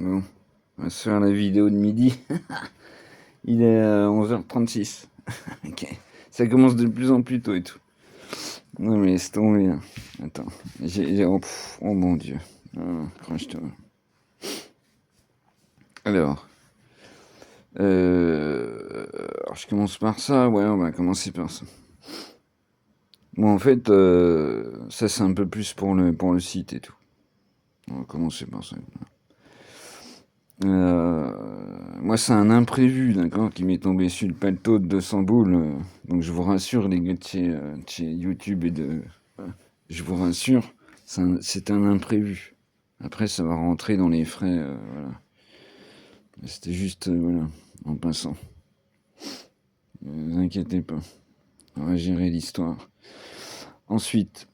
Bon, on va se faire la vidéo de midi. Il est 11h36. Ok. Ça commence de plus en plus tôt et tout. Non mais c'est tombé. Hein. Attends. Oh mon dieu. Crache-toi. Alors. Alors, je commence par ça. Ouais, on va commencer par ça. Bon, en fait, ça c'est un peu plus pour le site et tout. On va commencer par ça. Moi, c'est un imprévu, d'accord, qui m'est tombé sur le paletot de 200 boules. Donc, je vous rassure, les gars de chez YouTube et de. Je vous rassure, c'est un imprévu. Après, ça va rentrer dans les frais. Voilà. C'était juste, voilà, en passant. Ne vous inquiétez pas. On va gérer l'histoire. Ensuite.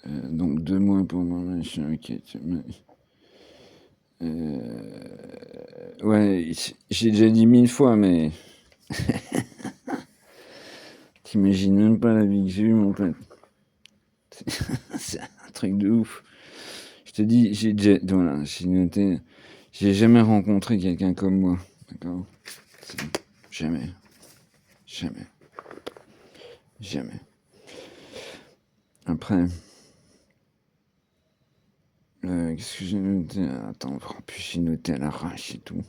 Donc, 2 mois pour mon machin. Ok. Ouais, j'ai déjà dit 1000 fois, mais. T'imagines même pas la vie que j'ai eue, mon pote. C'est un truc de ouf. Je te dis, voilà, j'ai noté. J'ai jamais rencontré quelqu'un comme moi. D'accord. Jamais. Jamais. Jamais. Après. Qu'est-ce que j'ai noté? Attends, en plus j'ai noté à l'arrache et tout.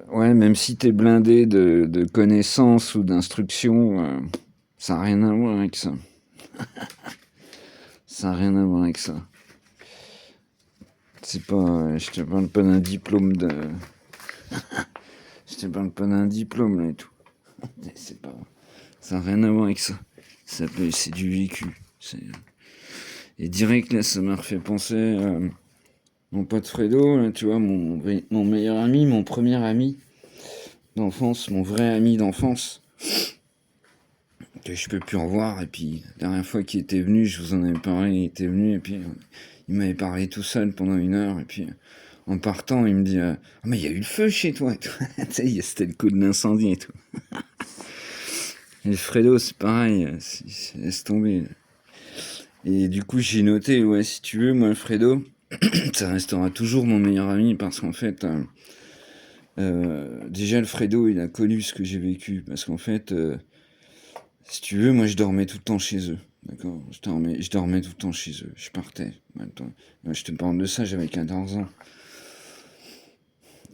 Ouais, même si t'es blindé de connaissances ou d'instructions, ça n'a rien à voir avec ça. Ça n'a rien à voir avec ça. C'est pas. Je te parle pas d'un diplôme de. Je te parle pas d'un diplôme là et tout. C'est pas. Ça n'a rien à voir avec ça. C'est du vécu. Et direct là, ça m'a refait penser à mon pote Fredo, là, tu vois, mon meilleur ami, mon premier ami d'enfance, mon vrai ami d'enfance, que je peux plus revoir. Et puis, la dernière fois qu'il était venu, je vous en avais parlé, il était venu, et puis il m'avait parlé tout seul pendant 1 heure, et puis en partant, il me dit ah, mais il y a eu le feu chez toi, et tout. Tu sais, c'était le coup de l'incendie et tout. Et Fredo, c'est pareil, laisse tomber. Et du coup, j'ai noté, ouais, si tu veux, moi, Fredo, ça restera toujours mon meilleur ami parce qu'en fait, déjà, le Fredo, il a connu ce que j'ai vécu. Parce qu'en fait, si tu veux, moi, je dormais tout le temps chez eux. D'accord. Je dormais tout le temps chez eux. Je partais. Maintenant, je te parle de ça, j'avais 14 ans.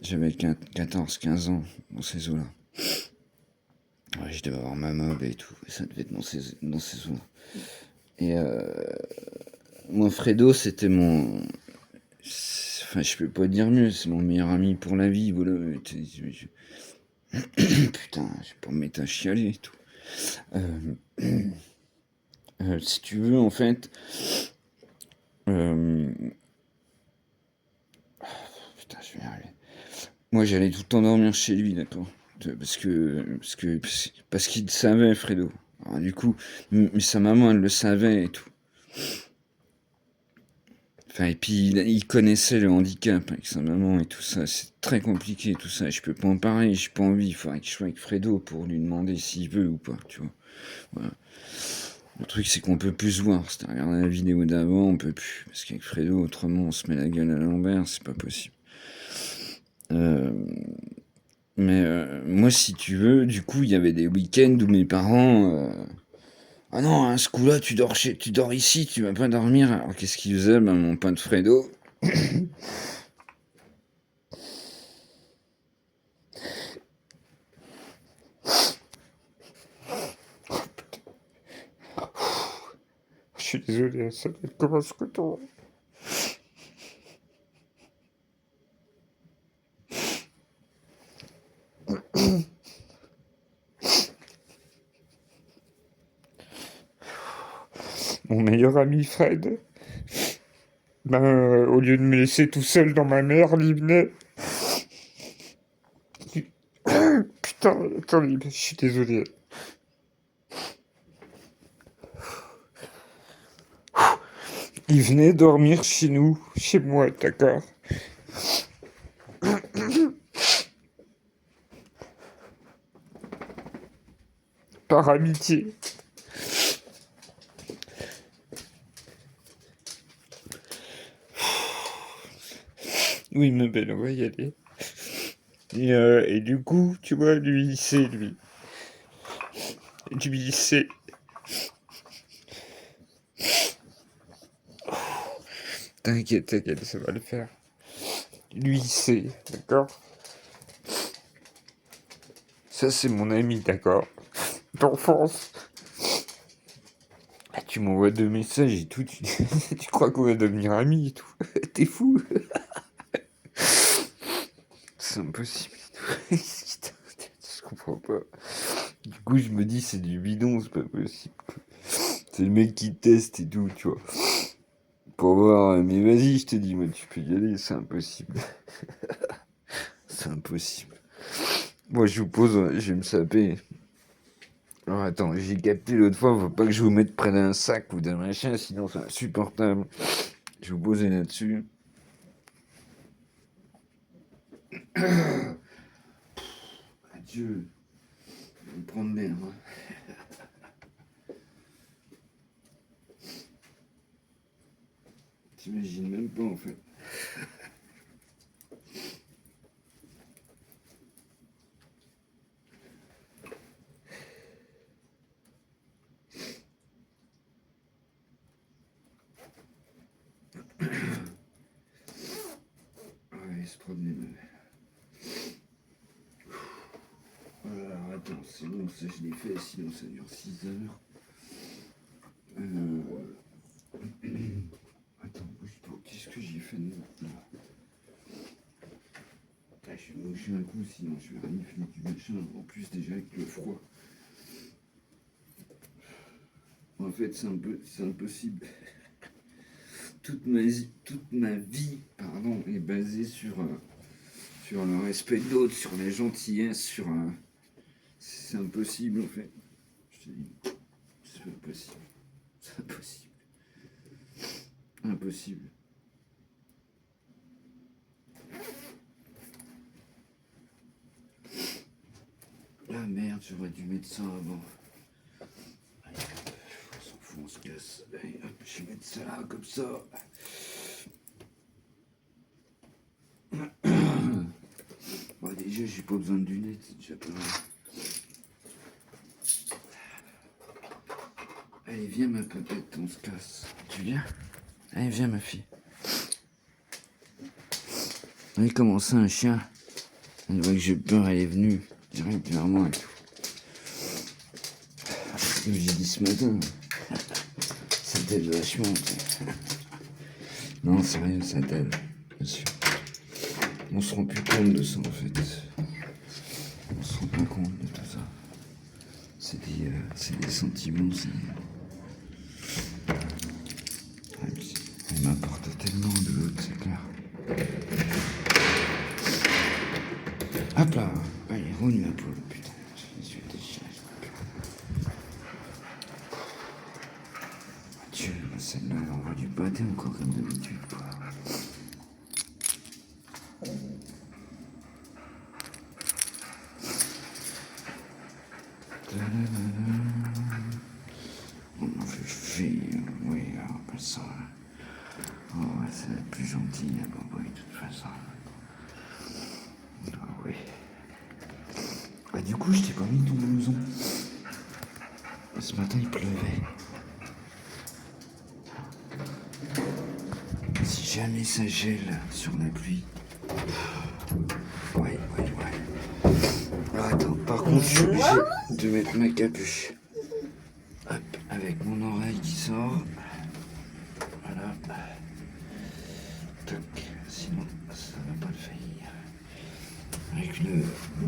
J'avais 14, 15 ans dans ces eaux-là. Ouais, je devais avoir ma mob et tout. Et ça devait être dans ces eaux-là. Et moi, Fredo, c'était mon. Enfin, je peux pas dire mieux, c'est mon meilleur ami pour la vie. Voilà. Putain, je vais pas me mettre à chialer et tout. Si tu veux, en fait. euh, Putain, je vais y arriver. Moi, j'allais tout le temps dormir chez lui, d'accord. Parce qu'il savait, Fredo. Alors, du coup, mais sa maman, elle le savait et tout. Enfin, et puis, il connaissait le handicap avec sa maman et tout ça. C'est très compliqué, tout ça. Je peux pas en parler, j'ai pas envie. Il faudrait que je sois avec Fredo pour lui demander s'il veut ou pas, tu vois. Voilà. Le truc, c'est qu'on peut plus se voir. Si t'as regardé la vidéo d'avant, on peut plus. Parce qu'avec Fredo, autrement, on se met la gueule à l'envers, c'est pas possible. Euh, mais moi, si tu veux, du coup, il y avait des week-ends où mes parents. Ah non, à ce coup-là, tu dors ici, tu vas pas dormir. Alors qu'est-ce qu'il faisait, ben, mon pote Fredo? Je suis désolé, ça doit être comme un scooter. Mon meilleur ami Fred, ben, au lieu de me laisser tout seul dans ma merde, il venait. Putain, attendez, je suis désolé. Il venait dormir chez nous, chez moi, d'accord. Par amitié. Oui, ma belle, on va y aller. Et du coup, tu vois, lui, il sait, lui. Lui, il sait. T'inquiète, t'inquiète, ça va le faire. Lui, il sait, d'accord? Ça, c'est mon ami, d'accord? D'enfance. Ah, tu m'envoies 2 messages et tout, tu crois qu'on va devenir amis et tout. T'es fou. C'est impossible. Je comprends pas. Du coup, je me dis, c'est du bidon, c'est pas possible. C'est le mec qui teste et tout, tu vois. Pour voir, mais vas-y, je te dis, moi, tu peux y aller, c'est impossible. C'est impossible. Moi, je vous pose, je vais me saper. Alors, attends, j'ai capté l'autre fois, faut pas que je vous mette près d'un sac ou d'un machin, sinon c'est insupportable. Je vais vous poser là-dessus. Adieu. Je vais me prendre l'air, moi. T'imagines même pas, en fait. Ouais, se promener, alors, attends, c'est bon, ça je l'ai fait, sinon ça dure 6 heures. Attends, bouge pas, qu'est-ce que j'ai fait de maintenant? Je vais me moucher un coup, sinon je vais renifler du machin. En plus, déjà avec le froid. En fait, c'est impossible. Toute ma vie, pardon, est basée sur le respect de l'autre, sur la gentillesse, c'est impossible, en fait. Je te dis, c'est impossible. C'est impossible. Impossible. Ah merde, j'aurais dû mettre ça avant. Allez, on s'en fout, on se casse. Allez, hop, je vais mettre ça là, comme ça. Bon, déjà, j'ai pas besoin de lunettes, c'est déjà pas mal. Allez, viens ma pépette, on se casse. Tu viens? Allez, viens ma fille. Allez, comment ça, un chien? Elle voit que j'ai peur, elle est venue direct vers moi et tout. Comme j'ai dit ce matin, ça t'aide vachement. Non, sérieux, ça t'aide, bien sûr. On se rend plus compte de ça en fait. On se rend pas compte de tout ça. C'est des sentiments, elle m'apporte tellement de l'autre, c'est clair. Hop là, allez, roule ma poule, putain. Je suis déchiré. Dieu, celle-là, elle envoie du pâté encore comme d'habitude, quoi. Je fais, oui, alors, ça. Oh, ouais, c'est la plus gentille à Boboy, de toute façon. Ah oui. Bah, du coup, je t'ai pas mis ton blouson. Ce matin, il pleuvait. Si jamais ça gèle sur la pluie. Ouais. Alors, attends, par contre, je suis obligé de mettre ma capuche. Hop, avec mon oreille qui sort. Voilà. Toc, sinon ça va pas le faire. Avec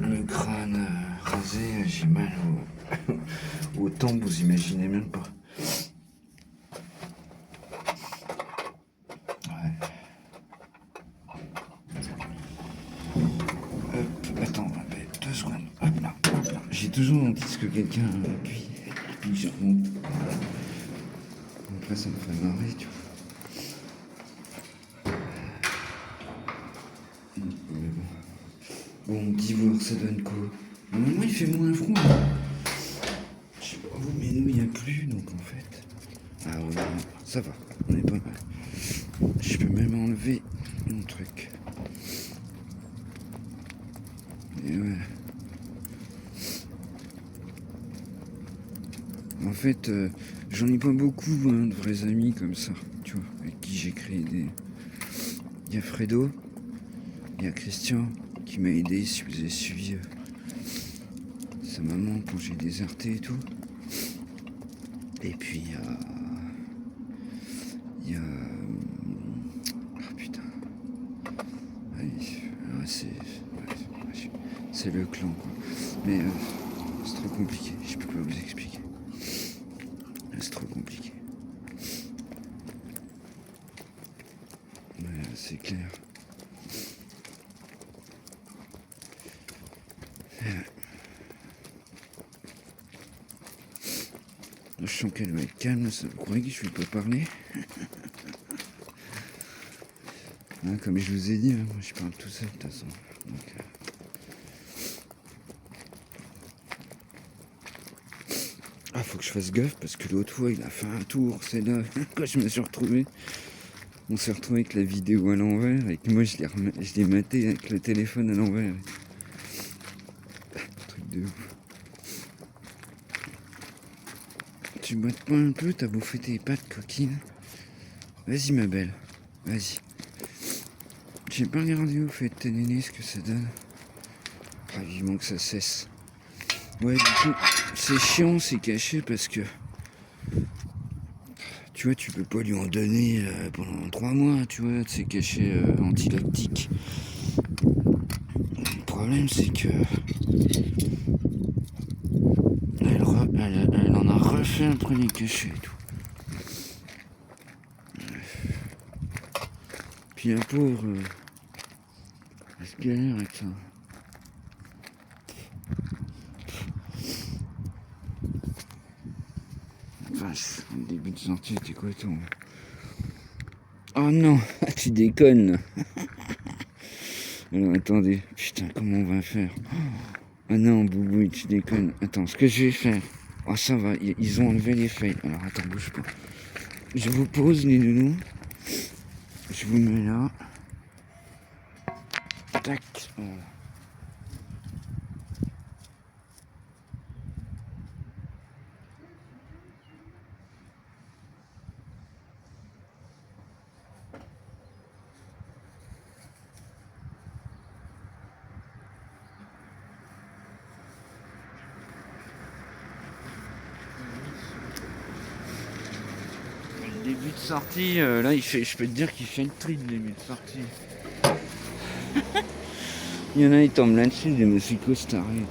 le crâne rasé, j'ai mal au temps, vous imaginez même pas. Ouais. Hop, attends, 2 secondes. Hop là. J'ai toujours envie que quelqu'un appuie sur mon. Après, ça me fait marrer, tu vois. Bon, d'ivoire, ça donne quoi? Normalement, il fait moins froid. Je sais pas vous, mais nous, il n'y a plus, donc en fait. Ah ouais, ça va, on est pas mal. Je peux même enlever mon truc. Et ouais. En fait, j'en ai pas beaucoup de vrais amis comme ça, tu vois, avec qui j'ai créé des... Il y a Fredo, il y a Christian qui m'a aidé, si vous avez suivi sa maman quand j'ai déserté et tout. Et puis il y a... Ah putain. C'est le clan quoi. Mais c'est trop compliqué, je peux pas vous expliquer. C'est trop compliqué. Ouais, c'est clair. Je sens qu'elle va être calme, vous croyez que je lui peux parler? Hein, comme je vous ai dit, moi je parle tout seul de toute façon. Donc, ah, faut que je fasse gaffe parce que l'autre fois il a fait un tour, c'est là, quand je me suis retrouvé. On s'est retrouvé avec la vidéo à l'envers et que moi je l'ai maté avec le téléphone à l'envers. Truc de ouf. Tu boites pas un peu, t'as bouffé tes pattes coquine. Vas-y ma belle, vas-y. J'ai pas regardé où fait tes nénés ce que ça donne. Ah, vivement que ça cesse. Ouais, du coup, c'est chiant, c'est caché parce que tu vois, tu peux pas lui en donner pendant 3 mois, tu vois, c'est caché antilactique. Le problème, c'est que elle en a refait après les cachets et tout. Puis la pauvre, elle se galère avec ça. Enfin, le début de sortie, c'était quoi ton... Oh non, tu déconnes. Alors attendez, putain, comment on va faire? Ah non, Boubou, tu déconnes. Attends, ce que je vais faire... Oh ça va, ils ont enlevé les feuilles. Alors attends, bouge pas. Je vous pose les nounous. Je vous mets là. Tac. Voilà. Le début de sortie, là, je peux te dire qu'il fait le tri le début de sortie. Il y en a, ils tombent là-dessus, des musicos tarés.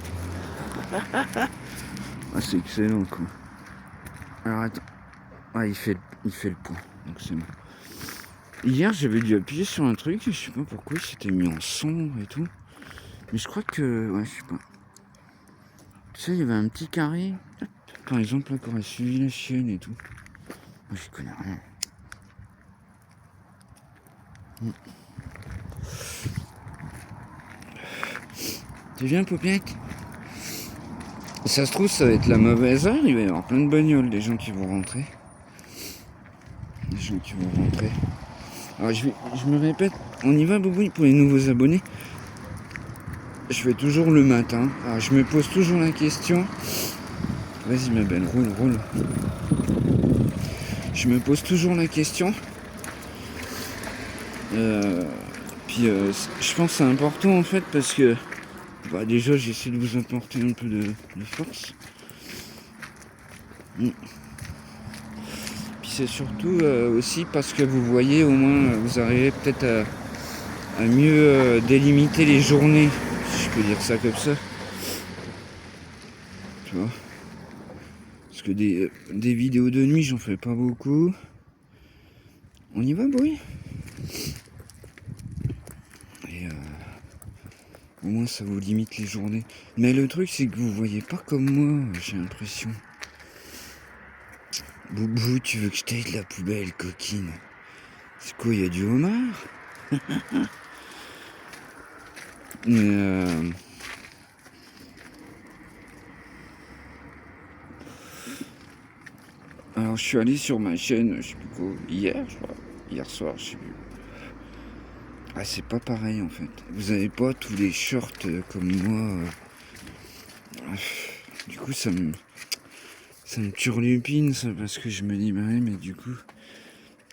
Ah, c'est excellent, quoi. Alors, attends. Ah, il fait le point, donc c'est bon. Hier, j'avais dû appuyer sur un truc, je sais pas pourquoi, il s'était mis en sombre et tout. Mais je crois que... Ouais, je sais pas. Tu sais, il y avait un petit carré. Par exemple, là, qui aurait suivi la chienne et tout. Moi, je connais rien. Tu viens, Popiette? Ça se trouve, ça va être la mauvaise heure, il va y avoir plein de bagnoles, des gens qui vont rentrer. Alors, je me répète, on y va, Boubou, pour les nouveaux abonnés. Je fais toujours le matin. Alors, je me pose toujours la question. Vas-y, ma belle, roule. Je me pose toujours la question. Puis, je pense que c'est important, en fait, parce que bah, déjà, j'essaie de vous apporter un peu de force. Puis c'est surtout aussi parce que vous voyez, au moins, vous arrivez peut-être à mieux délimiter les journées, si je peux dire ça comme ça. Tu vois? Parce que des vidéos de nuit, j'en fais pas beaucoup. On y va, Boy? Et au moins, ça vous limite les journées. Mais le truc, c'est que vous voyez pas comme moi, j'ai l'impression. Boubou, tu veux que je t'aille de la poubelle, coquine? C'est quoi, il y a du homard? Mais alors je suis allé sur ma chaîne, je sais plus quoi, hier je crois, hier soir, je sais plus. Ah, c'est pas pareil en fait. Vous avez pas tous les shorts comme moi. Du coup, ça me turlupine, ça, parce que je me dis, bah ouais, mais du coup,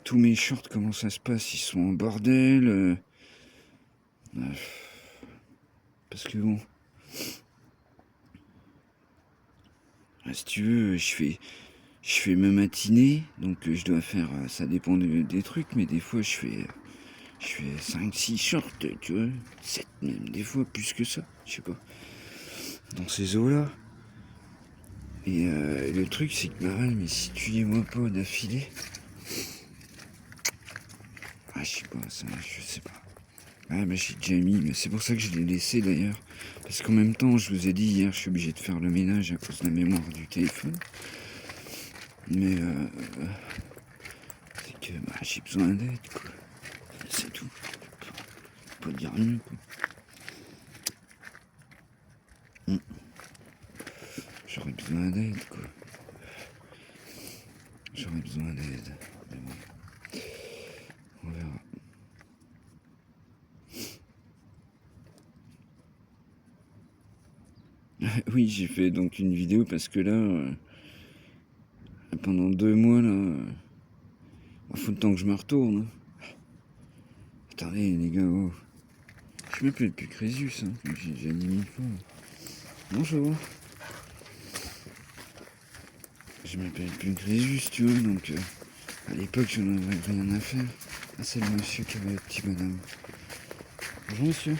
tous mes shorts, comment ça se passe? Ils sont en bordel. Parce que bon, si tu veux, je fais ma matinée, donc je dois faire, ça dépend des trucs, mais des fois je fais 5-6 shorts, tu vois, 7 même, des fois plus que ça, je sais pas, dans ces eaux-là. Et le truc, c'est que, bah ouais, mais si tu les vois pas d'affilée, je sais pas, ça, je sais pas. Ah bah j'ai déjà mis, mais c'est pour ça que je l'ai laissé d'ailleurs. Parce qu'en même temps, je vous ai dit hier, je suis obligé de faire le ménage à cause de la mémoire du téléphone. Mais c'est que j'ai besoin d'aide, quoi. C'est tout. Pas dire mieux, quoi. J'aurais besoin d'aide, quoi. J'aurais besoin d'aide. Mais bon, on verra. Oui, j'ai fait donc une vidéo parce que là, pendant 2 mois, là, il faut le temps que je me retourne. Attendez, les gars, oh. Je m'appelle plus Crésus, hein. J'ai déjà dit 1000 fois. Bonjour. Je m'appelle plus Crésus, tu vois, donc à l'époque, je n'en avais rien à faire. Ah, c'est le monsieur qui avait le petit bonhomme. Bonjour, monsieur.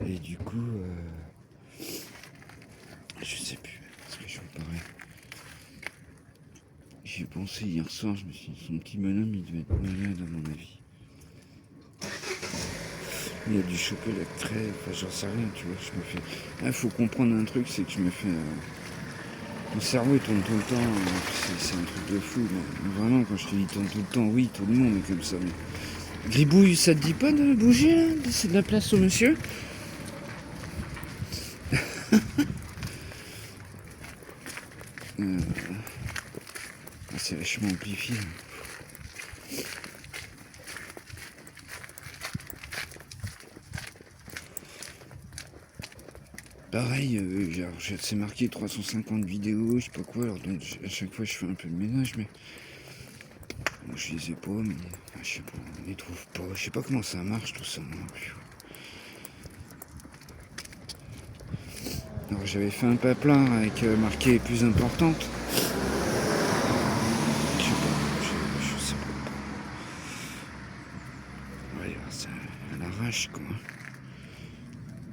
Et du coup, je sais plus ce que je vous parlais. J'y ai pensé hier soir, je me suis dit, son petit bonhomme, il devait être malade à mon avis. Il y a du chocolat de crème, enfin j'en sais rien, tu vois, je me fais... Ah, faut comprendre un truc, c'est que je me fais... Mon cerveau il tourne tout le temps, c'est un truc de fou. Mais vraiment, quand je te dis tourne tout le temps, oui, tout le monde est comme ça. Mais... Gribouille, ça te dit pas de bouger là, de laisser de la place au monsieur? C'est vachement amplifié. Pareil, genre, c'est marqué 350 vidéos, je sais pas quoi, alors donc à chaque fois je fais un peu de ménage, mais moi, je les ai pas, mais je sais pas, on les trouve pas, je sais pas comment ça marche tout ça. Moi. Alors j'avais fait un papier avec marqué plus importante. Je sais pas, je sais pas. Ouais, c'est à l'arrache quoi.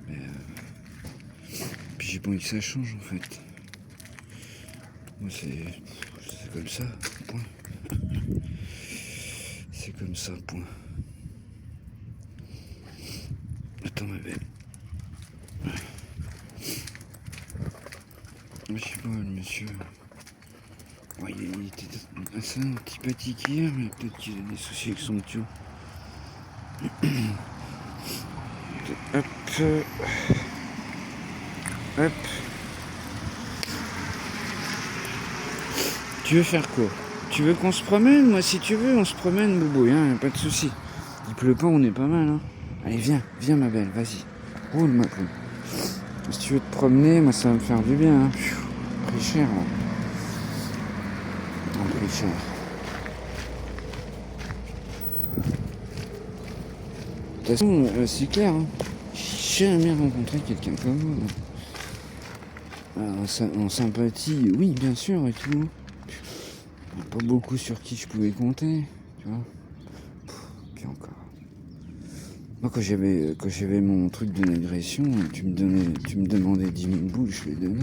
Mais puis j'ai pas envie que ça change en fait. Moi c'est comme ça, point. C'est comme ça, point. Attends ma belle. Je sais pas, le monsieur. Ouais, il était assez antipathique hier, mais peut-être qu'il a des soucis avec son tuyau. Hop. Hop. Tu veux faire quoi? Tu veux qu'on se promène? Moi, si tu veux, on se promène, Boubou, hein, pas de soucis. Il pleut pas, on est pas mal, hein. Allez, viens, viens, ma belle, vas-y. Roule, ma poule. Si tu veux te promener, moi, ça va me faire du bien, hein. Pris cher, là. Non, pris cher. De toute façon, c'est clair, hein. J'ai jamais rencontré quelqu'un comme vous. En sympathie, oui, bien sûr, et tout. Pas beaucoup sur qui je pouvais compter, tu vois. Puis encore. Moi, quand j'avais mon truc d'une agression, tu me demandais 10 000 boules, je les donnais.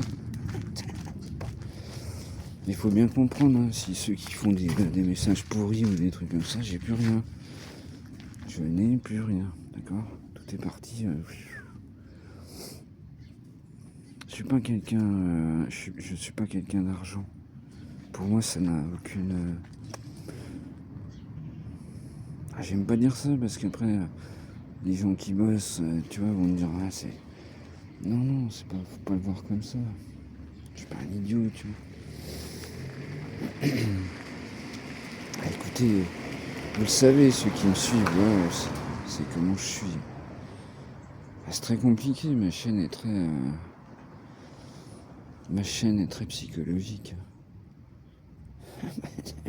Il faut bien comprendre, hein, si ceux qui font des messages pourris ou des trucs comme ça, j'ai plus rien. Je n'ai plus rien, d'accord? Tout est parti. Je suis pas quelqu'un, je suis pas quelqu'un d'argent. Pour moi, ça n'a aucune. J'aime pas dire ça parce qu'après, les gens qui bossent, tu vois, vont me dire c'est. Non, c'est pas, faut pas le voir comme ça. suis pas un idiot, tu vois. Ah, écoutez, vous le savez, ceux qui me suivent, ouais, c'est comment je suis. Ah, c'est très compliqué, ma chaîne est très psychologique.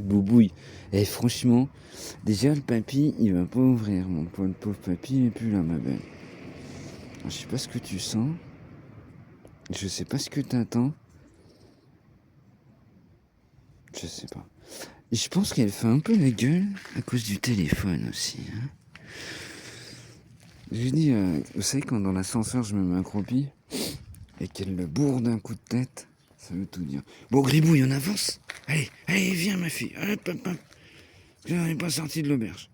Boubouille. Et franchement, déjà le papy, il va pas ouvrir. Mon pauvre papy, il est plus là, ma belle. Alors, je sais pas ce que tu sens. Je sais pas ce que t'attends. Je sais pas. Et je pense qu'elle fait un peu la gueule à cause du téléphone aussi. Hein. Je lui dis, vous savez, quand dans l'ascenseur je me mets accroupi et qu'elle le bourre d'un coup de tête, ça veut tout dire. Bon, Gribouille, on avance. Allez, allez, viens ma fille. Hop, hop, hop. Je n'en ai pas sorti de l'auberge.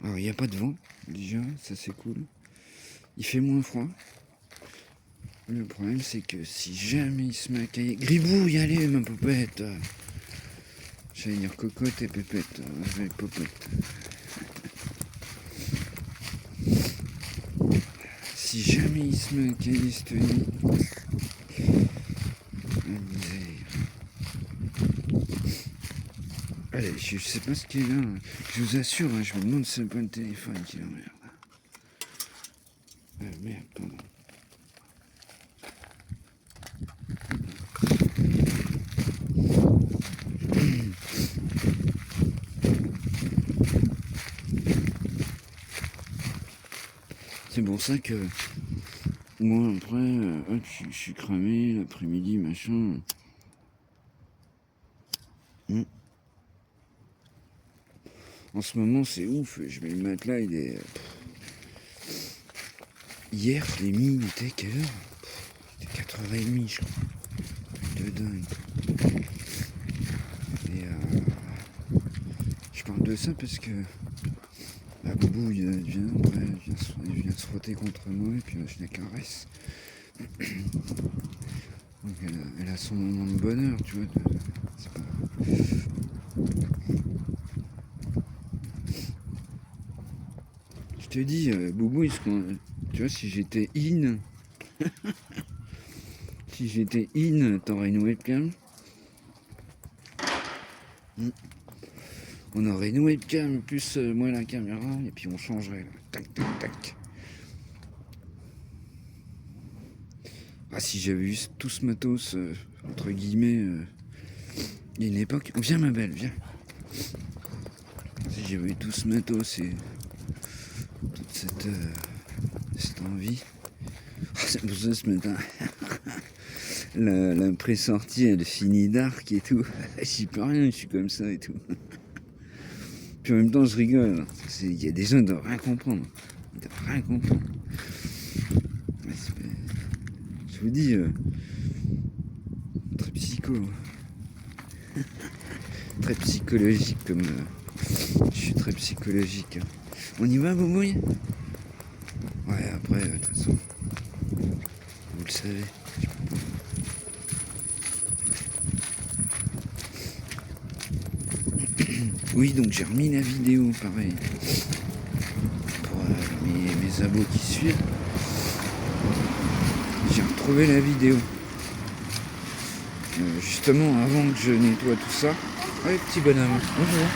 Alors, il n'y a pas de vent, déjà, ça c'est cool. Il fait moins froid. Le problème, c'est que si jamais il se met à cailler... Gribouille, allez, ma popette. J'allais dire cocotte et pépette. Je vais popette. Si jamais il se met à cailler cette nuit... Allez, je sais pas ce qu'il est là. Je vous assure, hein, je me demande si c'est pas le téléphone qui l'emmerde. Merde, pardon. C'est pour ça que moi après, je suis cramé l'après-midi, machin. En ce moment c'est ouf, je mets le matelas, il est... Hier je l'ai mis, il était quelle heure? Il était 4h30 je crois. De dingue. Et je parle de ça parce que Boubou il vient se frotter contre moi et puis je la caresse. Donc elle a son moment de bonheur, tu vois. C'est pas... Je te dis, Boubou, tu vois, si j'étais t'aurais une webcam. On aurait une webcam plus moi la caméra et puis on changerait. Là. Tac, tac, tac. Ah, si j'avais eu tout ce matos, entre guillemets, il y a une époque... Viens ma belle, viens. Si j'avais eu tout ce matos et toute cette envie... C'est pour ça ce matin... la pré-sortie, elle finit dark et tout. J'y peux rien, je suis comme ça et tout. Puis en même temps, je rigole. Il y a des gens qui doivent rien comprendre. Ils doivent rien comprendre. Je vous dis, très psycho. Très psychologique comme... je suis très psychologique. Hein. On y va, Boubouille? Ouais, après, de toute façon, vous le savez. Oui, donc j'ai remis la vidéo, pareil. Pour mes abos qui suivent. J'ai retrouvé la vidéo. Justement, avant que je nettoie tout ça. Ouais, petit bonhomme. Bonjour.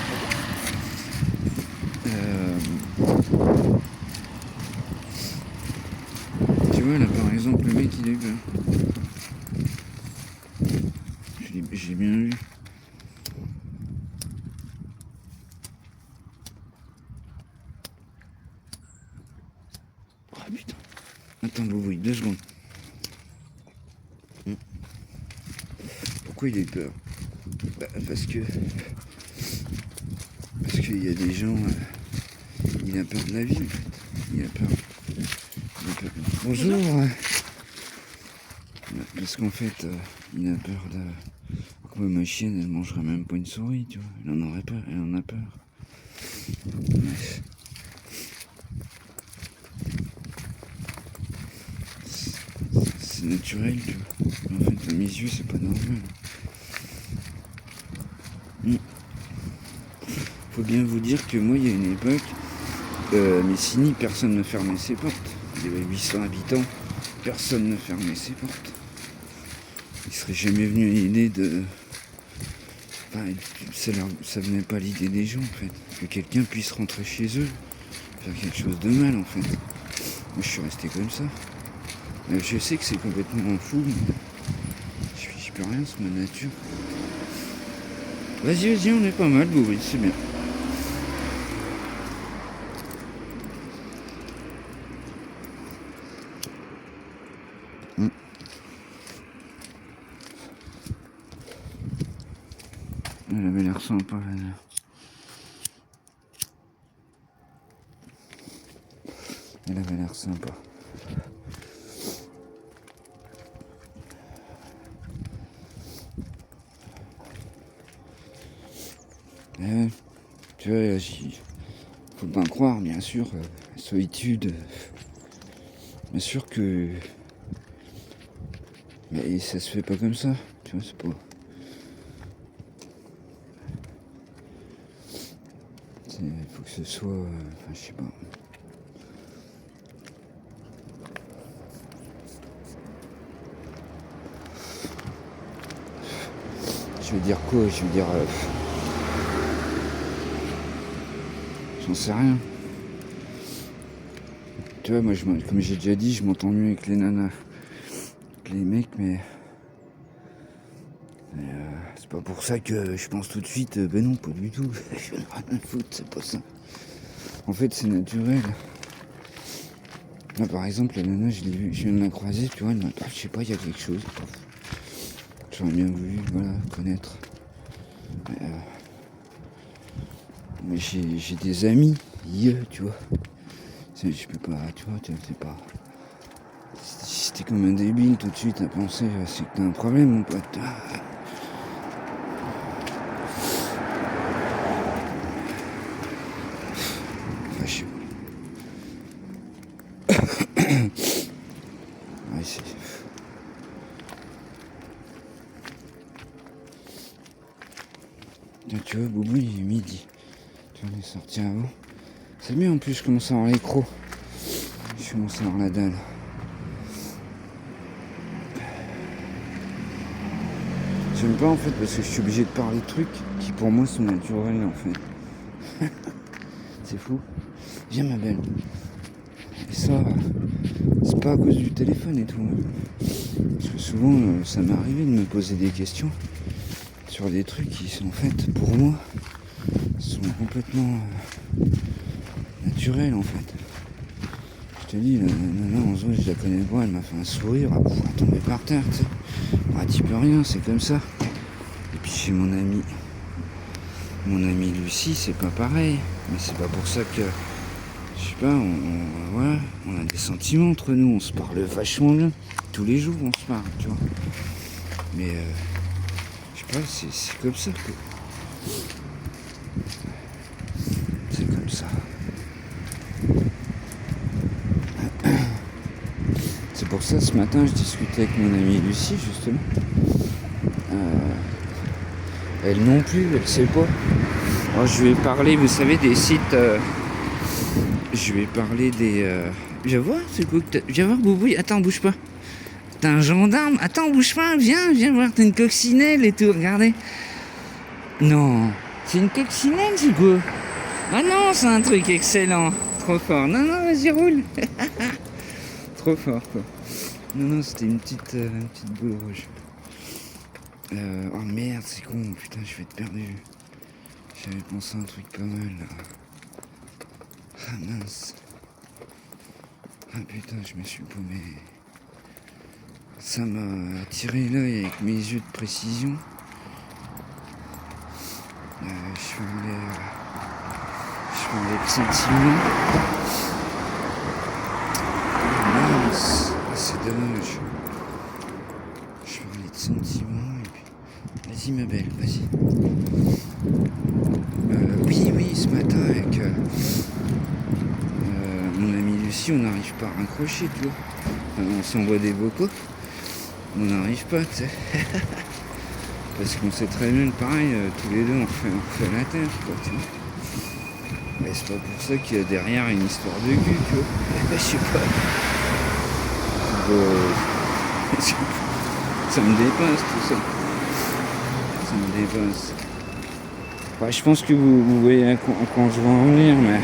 Tu vois, là, par exemple, le mec, il est peur. J'ai bien vu. Oh putain. Attends, Boubouille, 2 secondes. Pourquoi il a peur? Parce qu'il y a des gens... il a peur de la vie, en fait. Il a peur. Bonjour. Parce qu'en fait, il a peur de... Moi, ma chienne, elle mangerait même pas une souris, tu vois. Elle en aurait peur, elle en a peur. Ouais. C'est naturel, tu vois. En fait, à mes yeux, c'est pas normal. Faut bien vous dire que moi, il y a une époque, Messiny, personne ne fermait ses portes. Il y avait 800 habitants. personne ne fermait ses portes. Il serait jamais venu à l'idée de... Enfin, ça venait pas à l'idée des gens, en fait. Que quelqu'un puisse rentrer chez eux, faire quelque chose de mal, en fait. Moi, je suis resté comme ça. Je sais que c'est complètement fou, mais je peux rien, c'est ma nature. Vas-y, on est pas mal, oui, c'est bien. Elle avait l'air sympa, la nana. Elle avait l'air sympa. Tu vois, faut pas croire, bien sûr, solitude. Bien sûr que... Mais ça se fait pas comme ça, tu vois, c'est pas... Faut que ce soit... Enfin, je sais pas. Je veux dire quoi? Je veux dire... J'en sais rien. Tu vois, moi, comme j'ai déjà dit, je m'entends mieux avec les nanas que les mecs, mais c'est pas pour ça que je pense tout de suite, ben non, pas du tout. Je n'ai rien à foutre, c'est pas ça. En fait, c'est naturel. Là, par exemple, la nana, je l'ai vue, je viens de la croiser, tu vois, elle m'a dit, je sais pas, il y a quelque chose. J'aurais bien voulu, voilà, connaître. Mais j'ai des amis, tu vois. Je peux pas, tu vois, c'est pas... Si t'es comme un débile tout de suite à penser, c'est que t'as un problème, mon pote. Enfin, je sais pas. Ouais, c'est... Tu vois, Boubou, il est midi. Tu vois, on est sorti avant. C'est mieux en plus, je commence à avoir les crocs. Je commence à avoir la dalle. J'aime pas en fait parce que je suis obligé de parler de trucs qui pour moi sont naturels en fait. C'est fou. Viens ma belle. Et ça, c'est pas à cause du téléphone et tout. Hein. Parce que souvent ça m'est arrivé de me poser des questions sur des trucs qui sont en fait pour moi sont complètement naturels en fait. Je te dis, la nana en vrai je la connais pas, elle m'a fait un sourire, elle va tomber par terre, tu sais. Ah, tu peux rien, c'est comme ça. Et puis chez mon ami Lucie, c'est pas pareil. Mais c'est pas pour ça que, je sais pas, voilà, on a des sentiments entre nous, on se parle vachement bien. Tous les jours on se parle, tu vois. Mais je sais pas, c'est comme ça que... C'est comme ça. C'est pour ça, ce matin, je discutais avec mon amie Lucie, justement. Elle non plus, elle sait pas. Alors, je lui ai parlé, vous savez, des sites... Je lui ai parlé des... Viens voir, c'est quoi que viens voir, Boubou. Attends, bouge pas. T'as un gendarme. Attends, bouge pas, viens voir, t'as une coccinelle et tout, regardez. Non, c'est une coccinelle, c'est quoi? Ah non, c'est un truc excellent. Trop fort. Non, vas-y, roule. Trop fort, quoi. Non, c'était une petite boule rouge. Oh merde, c'est con, putain, je vais être perdu. J'avais pensé à un truc pas mal, là. Ah mince. Ah putain, je me suis paumé. Ça m'a attiré l'œil avec mes yeux de précision. Je parlais de sentiments. Mince, c'est dommage. Je parlais de sentiments et puis... Vas-y ma belle, vas-y. Oui, ce matin avec mon amie Lucie, on n'arrive pas à raccrocher, tu vois. On s'envoie des vocaux, on n'arrive pas, tu sais. Parce qu'on sait très bien, pareil, tous les deux on fait la terre, quoi, tu vois. Mais c'est pas pour ça qu'il y a derrière une histoire de cul, tu vois. Je sais pas. peu... ça me dépasse tout ça. Ça me dépasse. Ouais, je pense que vous voyez quand je vais en venir, mais...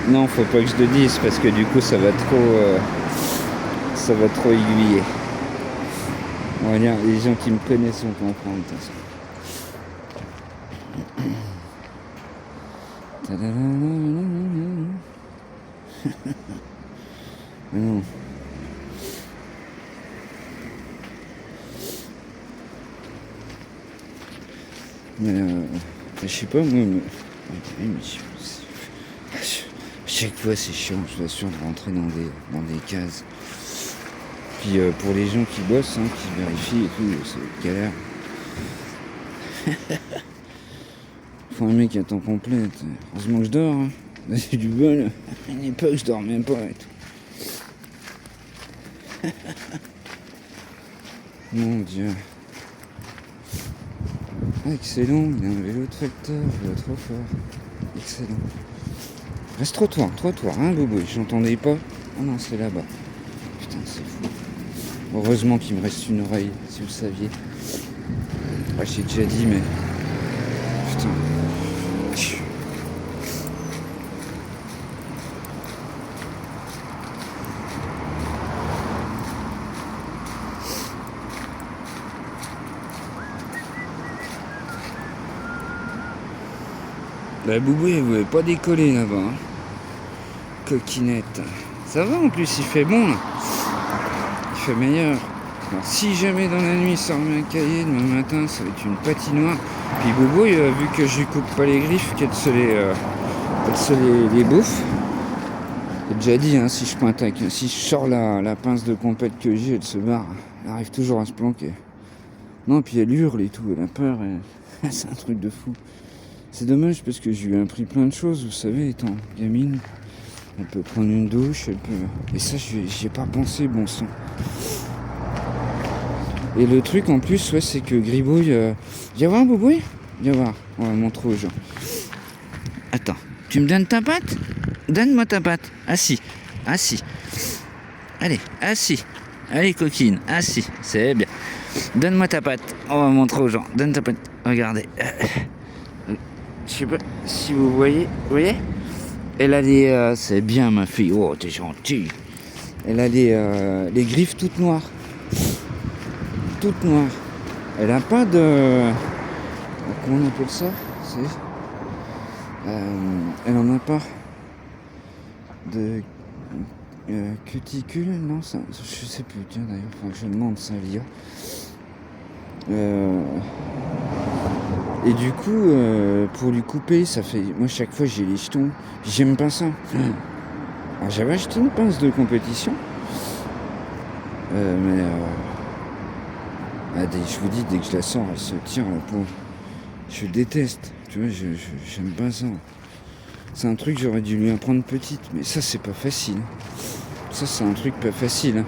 Non, faut pas que je le dise parce que du coup ça va trop aiguiller. On va dire, les gens qui me connaissent vont comprendre. Non. Mais je sais pas, moi. Chaque fois c'est chiant, je l'assure, de rentrer dans des cases. Puis pour les gens qui bossent, hein, qui vérifient et tout, c'est galère. Faut un mec à temps complet. Heureusement que je dors. Hein. J'ai du bol. À une époque, je dormais pas et tout. Mon Dieu. Excellent, il y a un vélo de tracteur, trop fort. Excellent. Reste trottoir, hein, Bobo, j'entendais pas. Ah non, c'est là-bas. Putain, c'est fou. Heureusement qu'il me reste une oreille, si vous le saviez. Ouais, j'ai déjà dit, mais... Putain. La Boubou, elle voulait pas décoller là-bas. Hein. Coquinette. Ça va en plus, il fait bon là. Il fait meilleur. Alors, si jamais dans la nuit ça remet un cahier, demain matin ça va être une patinoire. Puis Boubou, vu que je lui coupe pas les griffes, qu'elle se les bouffe. J'ai déjà dit, hein, si je pointe si je sors la pince de compète que j'ai, elle se barre. Elle arrive toujours à se planquer. Non, puis elle hurle et tout, elle a peur. C'est un truc de fou. C'est dommage parce que je lui ai appris plein de choses, vous savez, étant gamine. Elle peut prendre une douche, elle peut... Et ça, j'y ai pas pensé, bon sang. Et le truc en plus, ouais, c'est que Gribouille... Viens voir, Boubouille. Viens voir, on va montrer aux gens. Attends, tu me donnes ta patte? Donne-moi ta patte. Assis, assis. Allez, assis. Allez, coquine, assis, c'est bien. Donne-moi ta patte, on va montrer aux gens. Donne ta patte, regardez. Je sais pas si vous voyez, elle a les... c'est bien ma fille, oh t'es gentille. Elle a les griffes toutes noires. Toutes noires. Elle a pas de... Comment on appelle ça? Elle en a pas de cuticule, non ça, je sais plus, tiens d'ailleurs, faut que je demande ça à l'IA. Et du coup, pour lui couper, ça fait... Moi, chaque fois, j'ai les jetons. J'aime pas ça. Alors, j'avais acheté une pince de compétition. Mais... je vous dis, dès que je la sors, elle se tire, la pauvre. Je déteste. Tu vois, j'aime pas ça. C'est un truc, j'aurais dû lui en prendre petite. Mais ça, c'est pas facile. Ça, c'est un truc pas facile. Hein.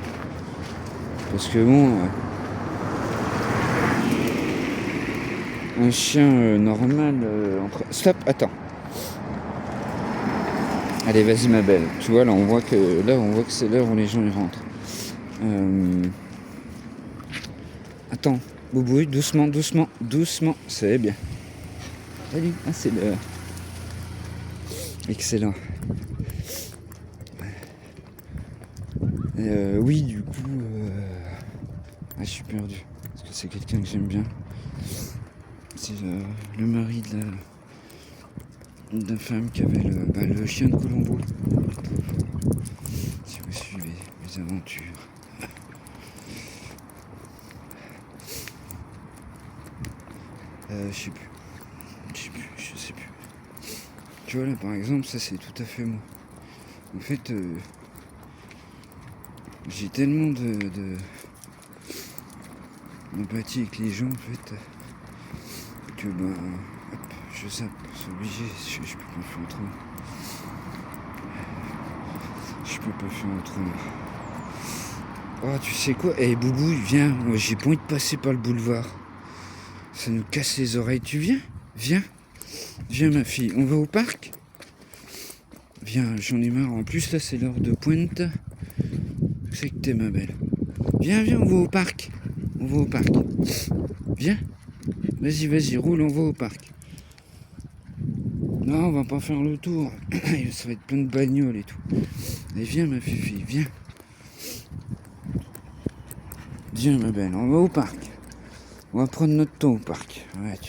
Parce que bon... un chien normal Stop, attends. Allez, vas-y ma belle. Tu vois, là on voit que c'est l'heure où les gens y rentrent. Attends, Boubouille, doucement. C'est bien. Salut, c'est l'heure. Excellent. Oui, du coup... je suis perdu. Parce que c'est quelqu'un que j'aime bien. C'est le mari de la femme qui avait le chien de Colombo. Si vous suivez mes aventures. Je sais plus. Tu vois là par exemple, ça c'est tout à fait moi. En fait, j'ai tellement d'empathie avec les gens en fait. Que je sais, c'est obligé, je peux pas faire autrement. Oh, tu sais quoi? Boubou, viens, moi j'ai pas envie de passer par le boulevard. Ça nous casse les oreilles. Tu viens? Viens ma fille, on va au parc? Viens, j'en ai marre. En plus, là, c'est l'heure de pointe. C'est que t'es ma belle. Viens, viens, on va au parc. On va au parc. Viens. Vas-y, vas-y, roule, on va au parc. Non, on va pas faire le tour. Ça va être plein de bagnoles et tout. Allez, viens, ma fifi, viens. Viens, ma belle, on va au parc. On va prendre notre temps au parc. Ouais,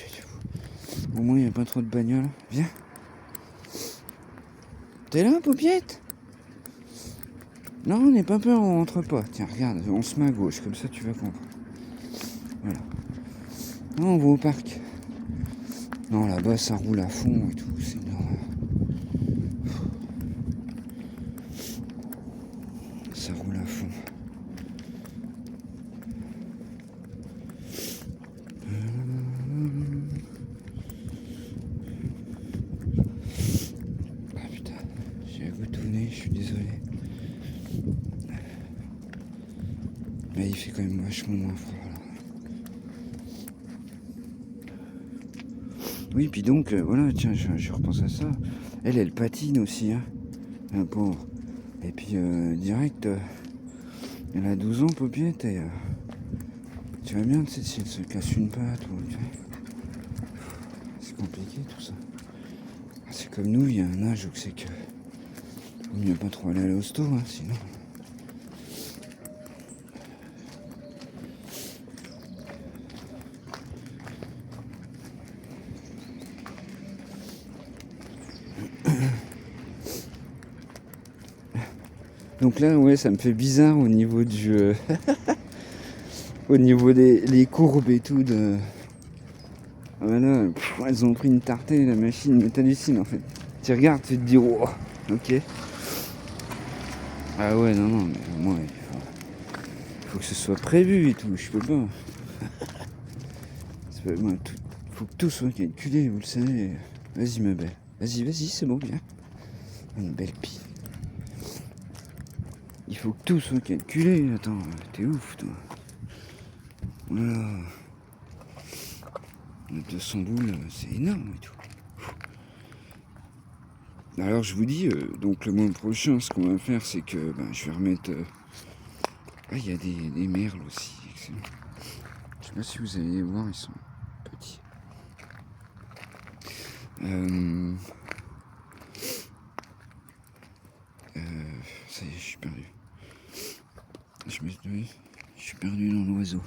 au moins, il n'y a pas trop de bagnoles. Viens. T'es là, Paupiette? Non, n'aie pas peur, on rentre pas. Tiens, regarde, on se met à gauche, comme ça tu vas comprendre. Voilà. Non, on va au parc. Non, là-bas, ça roule à fond et tout, c'est une horreur. Ça roule à fond. Ah putain, j'ai la goutte au nez, je suis désolé. Mais il fait quand même vachement moins froid là. Oui, puis donc, voilà, tiens, je repense à ça. Elle patine aussi, hein. La pauvre. Et puis, direct, elle a 12 ans, Paupiette, et tu vas bien, tu sais, si elle se casse une patte ou... Tu vois, c'est compliqué tout ça. C'est comme nous, il y a un âge où c'est que... Il n'y a pas trop aller à l'hosto, hein, sinon... Donc là, ouais, ça me fait bizarre au niveau du... au niveau des les courbes et tout de... Voilà, elles ont pris une tartée, la machine, mais t'hallucines en fait. Tu regardes, tu te dis, oh, ok. Ah ouais, non, mais moi, il faut que ce soit prévu et tout, je peux pas. Moi, faut que tout soit calculé, vous le savez. Vas-y, ma belle. Vas-y, c'est bon, viens. Une belle pile. Il faut que tout soit calculé. Attends, t'es ouf, toi. Voilà. 200 boules, c'est énorme et tout. Alors, je vous dis, donc le mois prochain, ce qu'on va faire, c'est que je vais remettre... Ah, il y a des merles aussi, excellent. Je sais pas si vous allez les voir, ils sont petits. Ça y est, je suis perdu. Je suis perdu dans l'oiseau.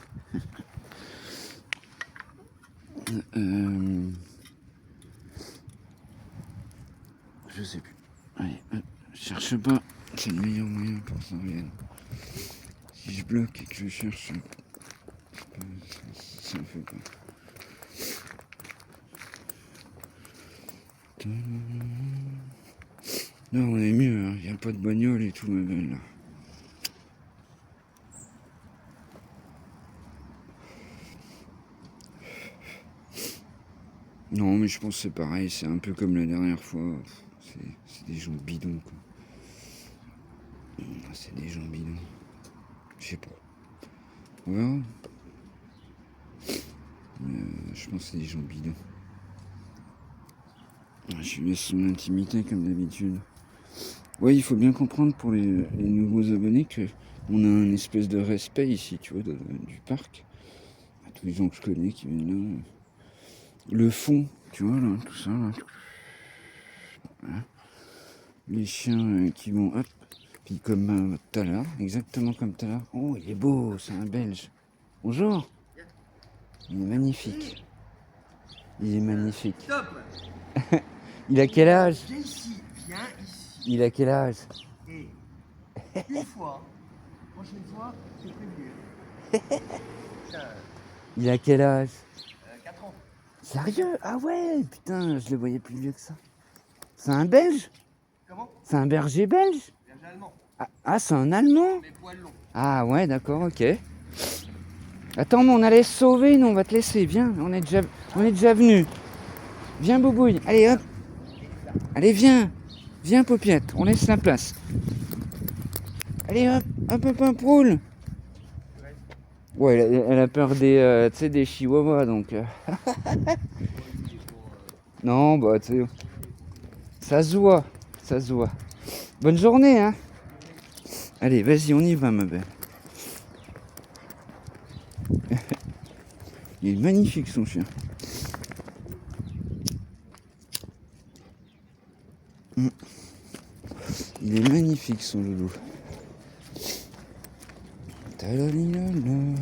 Je sais plus. Allez, je cherche pas. C'est le meilleur moyen pour s'en revenir. Si je bloque et que je cherche, ça ne fait pas. Non, on est mieux, hein. Il n'y a pas de bagnole et tout, ma belle, là. Non, mais je pense que c'est pareil, c'est un peu comme la dernière fois. C'est des gens bidons, quoi. C'est des gens bidons. Je sais pas. On verra. Je pense que c'est des gens bidons. Je lui laisse son intimité comme d'habitude. Ouais, il faut bien comprendre pour les nouveaux abonnés que on a un espèce de respect ici, tu vois, du parc. À tous les gens que je connais qui viennent là. Le fond, tu vois, là, tout ça, là. Voilà. Les chiens qui vont, hop, puis comme tout à l'heure, exactement comme tout à l'heure. Oh, il est beau, c'est un Belge. Bonjour. Il est magnifique. Il est magnifique. Stop. Il a quel âge? Viens ici, viens ici. Il a quel âge? Et une fois, prochaine fois, c'est prévu. Il a quel âge? 4 ans. Sérieux? Ah ouais, putain, je le voyais plus vieux que ça. C'est un Belge? Comment? C'est un berger belge? Berger allemand. Ah, c'est un Allemand? Les poils longs. Ah ouais, d'accord, ok. Attends, mais on allait se sauver, nous, on va te laisser. Viens, on est déjà venus. Viens, Boubouille. Allez, hop. Allez, viens. Viens, Paupiette, on laisse la place. Allez, hop, roule. Ouais, elle a peur des chihuahuas, donc... Non, bah, tu sais, ça se voit. ça se voit. Bonne journée, hein. Allez, vas-y, on y va, ma belle. Il est magnifique, son chien. Il est magnifique, son loulou. Talalilala.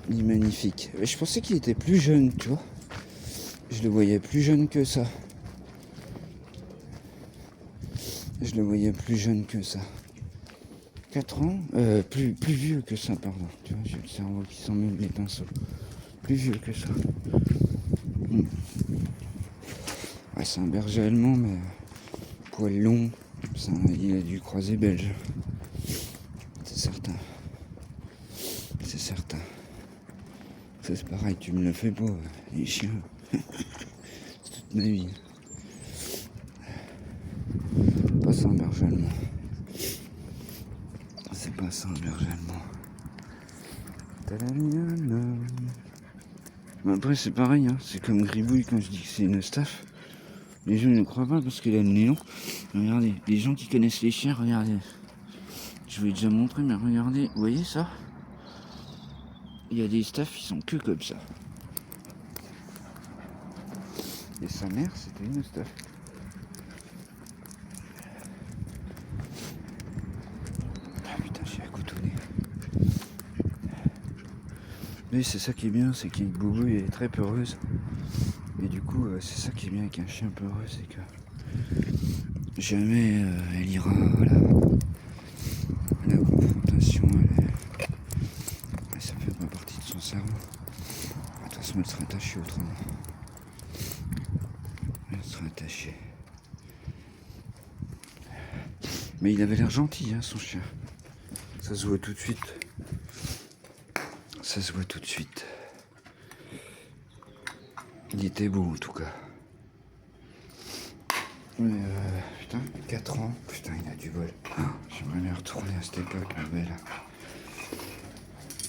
Il est magnifique. Je pensais qu'il était plus jeune, tu vois. Je le voyais plus jeune que ça. Je le voyais plus jeune que ça. 4 ans plus vieux que ça, pardon. Tu vois, j'ai le cerveau qui s'en mêle les pinceaux. Plus vieux que ça. Ouais, c'est un berger allemand, mais poil long. Il a dû croiser belge. C'est certain. C'est certain. Ça, c'est pareil, tu me le fais pas, les chiens. C'est toute ma vie. Pas ça un berger allemand. C'est pas ça un berger allemand. Mais après, c'est pareil, hein. C'est comme Gribouille quand je dis que c'est une staff. Les gens ne croient pas parce qu'il a le nez long. Regardez, les gens qui connaissent les chiens, regardez. Je vous l'ai déjà montré, mais regardez, vous voyez ça? Il y a des staffs qui sont que comme ça. Et sa mère, c'était une staff. Ah putain, j'ai un couteau au nez. Mais c'est ça qui est bien, c'est que Boubou est très peureuse. Et du coup, c'est ça qui est bien avec un chien peureux, c'est que jamais elle ira à la confrontation. Ça fait pas partie de son cerveau. De toute façon, elle sera attachée autrement. Elle sera attachée. Mais il avait l'air gentil, hein, son chien. Ça se voit tout de suite. Ça se voit tout de suite. Il était beau en tout cas. Mais putain, 4 ans. Putain, il a du bol. J'aimerais bien retourner à cette époque, ma belle.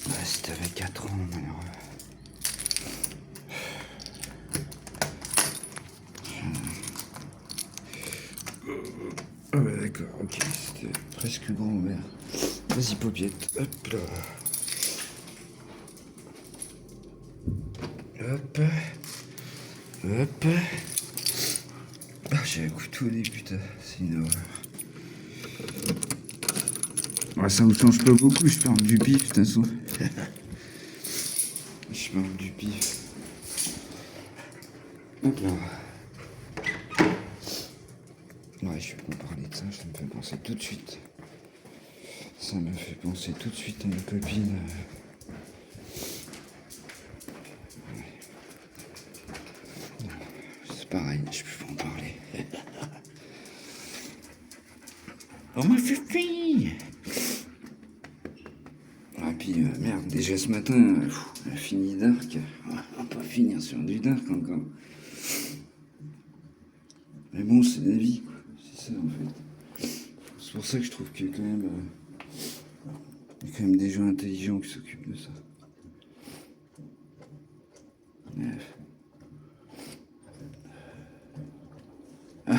Ouais, si t'avais 4 ans, malheureux. Ah bah d'accord, ok, c'était presque grand ouvert. Vas-y, paupiette, hop là. Hop. Hop. Ah, j'ai un couteau au nez, putain, c'est une horreur. Ouais, ça me change pas beaucoup, je parle du pif, de toute façon. Je parle du pif. Hop là. Ouais, je vais pas parler de ça, ça me fait penser tout de suite. Ça me fait penser tout de suite à une copine. C'est pareil, je peux pas en parler. Oh ma fifi! Ah puis merde, déjà ce matin, on a fini Dark. On va pas finir sur du Dark encore. Mais bon, c'est la vie, quoi. C'est ça en fait. C'est pour ça que je trouve qu'il y a quand même des gens intelligents qui s'occupent de ça. Bref. Ah,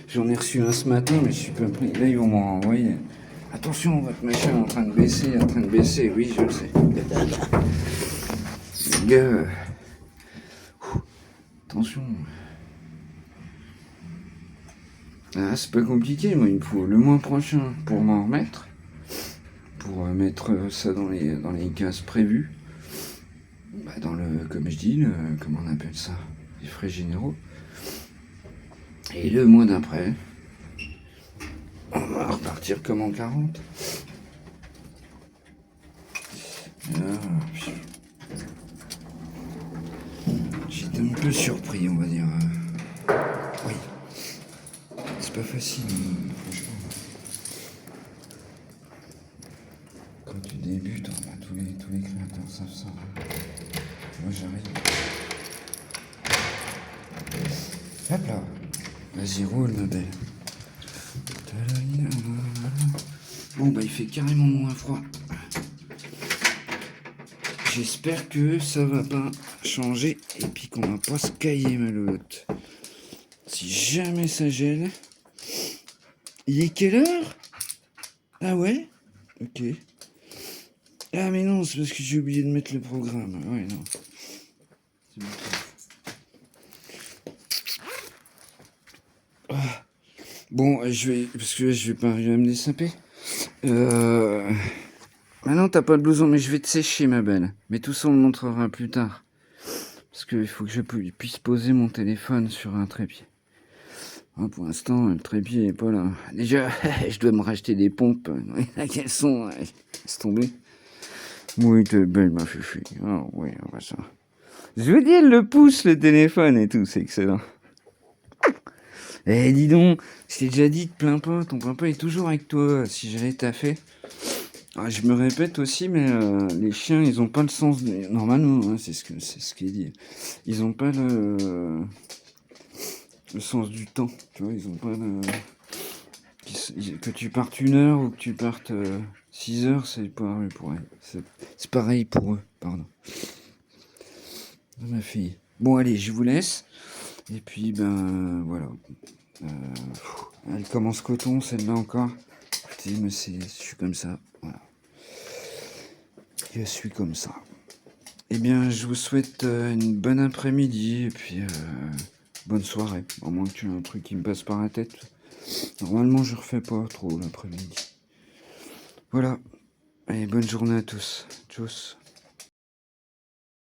j'en ai reçu un ce matin, mais je suis pas pris. Là, ils vont m'en renvoyer. Attention, votre machin est en train de baisser, oui, je le sais. Les gars, attention. Ah, c'est pas compliqué, moi, il me faut le mois prochain pour m'en remettre. Pour mettre ça dans les cases prévues. Bah, dans le, comme je dis, comment on appelle ça? Les frais généraux. Et le mois d'après, on va repartir comme en 40. J'étais un peu surpris, on va dire. Oui. C'est pas facile, franchement. Quand tu débutes, tous les créateurs savent ça. Moi, j'arrive. Hop là. Vas-y, roule, ma belle. Bon, bah, il fait carrément moins froid. J'espère que ça va pas changer et puis qu'on va pas se cailler, ma lotte. Si jamais ça gèle. Il est quelle heure? Ah ouais? Ok. Ah mais non, c'est parce que j'ai oublié de mettre le programme. Ouais, non. C'est bon. Ah. Bon, je vais... Parce que là, je vais pas arriver à me dessaper. Ah non, t'as pas de blouson, mais je vais te sécher, ma belle. Mais tout ça, on le montrera plus tard. Parce qu'il faut que je puisse poser mon téléphone sur un trépied. Ah, pour l'instant, le trépied est pas là. Déjà, je dois me racheter des pompes. Là, quelles sont? Laisse tomber. Oui, t'es belle, ma fifi. Oh, oui, on va ça. Je veux dire, elle le pousse, le téléphone et tout, c'est excellent. Eh, dis donc, je t'ai déjà dit, te plains pas, ton papa est toujours avec toi, si j'allais taffer. Ah, je me répète aussi, mais les chiens, ils ont pas le sens normalement, hein, c'est ce qui est dit. Ils ont pas le sens du temps, tu vois, ils ont pas que tu partes 1 heure ou que tu partes 6 heures, c'est pareil pour eux. C'est pareil pour eux, pardon. Ma fille. Bon, allez, je vous laisse. Et puis, ben, voilà. Elle commence coton, celle-là encore. Écoutez, mais je suis comme ça. Voilà. Je suis comme ça. Eh bien, je vous souhaite une bonne après-midi et puis bonne soirée. À moins que tu aies un truc qui me passe par la tête. Normalement, je refais pas trop l'après-midi. Voilà. Allez, bonne journée à tous. Tchuss.